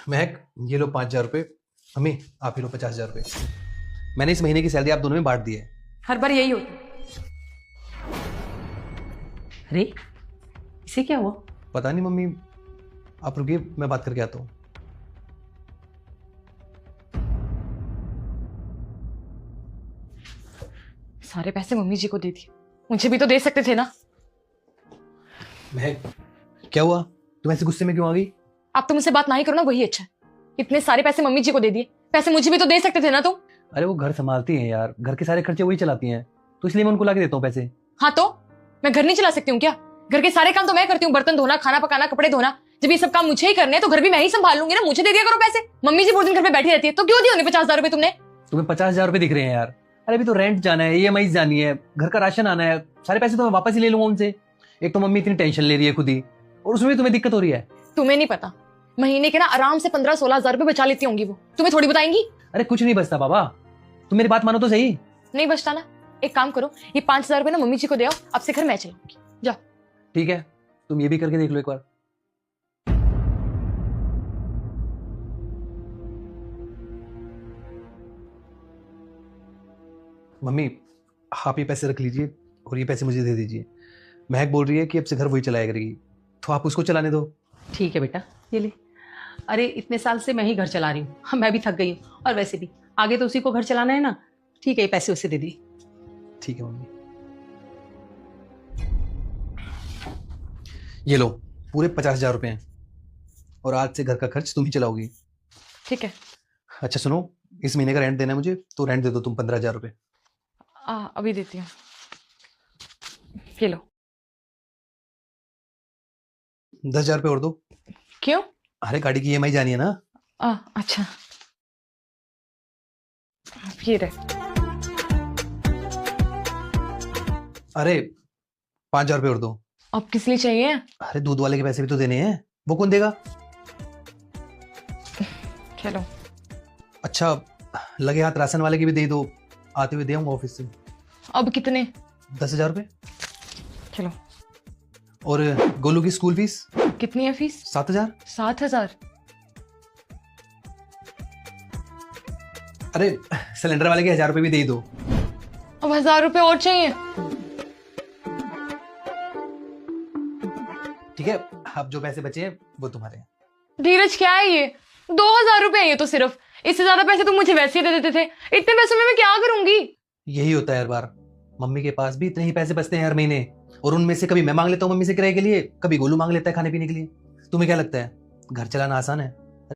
महक, ये लो 5,000 रुपये। मम्मी, आप ही लो 50,000 रुपये। मैंने इस महीने की सैलरी आप दोनों में बांट दी है। हर बार यही होता है। अरे इसे क्या हुआ? पता नहीं मम्मी, आप रुकिए, मैं बात करके आता हूँ। सारे पैसे मम्मी जी को दे दिए, मुझे भी तो दे सकते थे ना। महक, क्या हुआ? तुम ऐसे गुस्से में क्यों आ गई? आप तो मुझसे बात ना ही करो ना, वही अच्छा है। इतने सारे पैसे मम्मी जी को दे दिए, पैसे मुझे भी तो दे सकते थे ना तुम। अरे वो घर संभालती हैं यार, घर के सारे खर्चे वही चलाती हैं, तो इसलिए मैं उनको ला के देता हूँ पैसे। हाँ तो मैं घर नहीं चला सकती हूँ क्या? घर के सारे काम तो मैं करती हूँ, बर्तन धोना, खाना पकाना, कपड़े धोना। जब ये सब काम मुझे ही करने हैं तो घर भी मैं ही संभाल लूंगी ना, मुझे दे दिया करो पैसे। मम्मी जी पूरे दिन घर पे बैठी रहती है, तो क्यों दिए उन्हें 50,000 रुपए तुमने? तुम्हें 50,000 रुपये दिख रहे हैं यार? अरे अभी तो रेंट जाना है, EMI जानी है, घर का राशन आना है, सारे पैसे तो मैं वापस ही ले लूंगा उनसे। एक तो मम्मी इतनी टेंशन ले रही है खुद ही, और उसमें भी तुम्हें दिक्कत हो रही है। तुम्हें नहीं पता, महीने के ना आराम से 15-16 हजार रुपए बचा लेती होंगी वो, तुम्हें थोड़ी बताएंगी? अरे कुछ नहीं बचता बाबा, तुम मेरी बात मानो तो सही। नहीं बचता ना? एक काम करो, ये 5,000 रुपए ना मम्मी जी को दे आओ, अब से घर मैं चलाऊंगी। जाओ। ठीक है, तुम ये भी करके देख लो एक बार। मम्मी, आप ये पैसे रख लीजिए और ये पैसे मुझे दे दीजिए। महक बोल रही है कि अब से घर वही चलाया करेगी, तो आप उसको चलाने दो। ठीक है बेटा, ये ले। अरे इतने साल से मैं ही घर चला रही हूँ, हाँ, मैं भी थक गई हूँ, और वैसे भी आगे तो उसी को घर चलाना है ना। ठीक है, ये पैसे उसे दे दी। ठीक है मम्मी, ये लो, पूरे 50,000 रुपए हैं, और आज से घर का खर्च तुम ही चलाओगी। ठीक है। अच्छा सुनो, इस महीने का रेंट देना है मुझे, तो रेंट दे दो तुम 15,000 रुपए। अभी देती हूँ, ये लो। 10,000 रुपए और दो। क्यों? अरे गाड़ी की EMI जानी है ना। अच्छा, ये रहे। अरे 5,000 रुपए और दो। अब किस लिए चाहिए? अरे दूध वाले के पैसे भी तो देने हैं, वो कौन देगा? चलो। अच्छा, लगे हाथ राशन वाले की भी दे दो, आते हुए दे आऊंगा ऑफिस से। अब कितने? 10,000 रुपए। चलो। और गोलू की स्कूल फीस कितनी है फीस? 7,000। 7,000? अरे सिलेंडर वाले के 1,000 रुपए भी दे दो। अब 1,000 रुपए और चाहिए? ठीक है, अब जो पैसे बचे हैं वो तुम्हारे हैं। धीरज क्या है ये? 2,000 रुपए है ये तो सिर्फ, इससे ज्यादा पैसे तुम मुझे वैसे ही दे देते थे। इतने पैसों में मैं क्या करूंगी? यही होता है हर बार, मम्मी के पास भी इतने ही पैसे बचते हैं हर महीने, और उनमें से कभी मैं मांग लेता हूँ मम्मी से किराए के लिए, कभी गोलू मांग लेता है खाने पीने के लिए। तुम्हें क्या लगता है घर चलाना आसान है?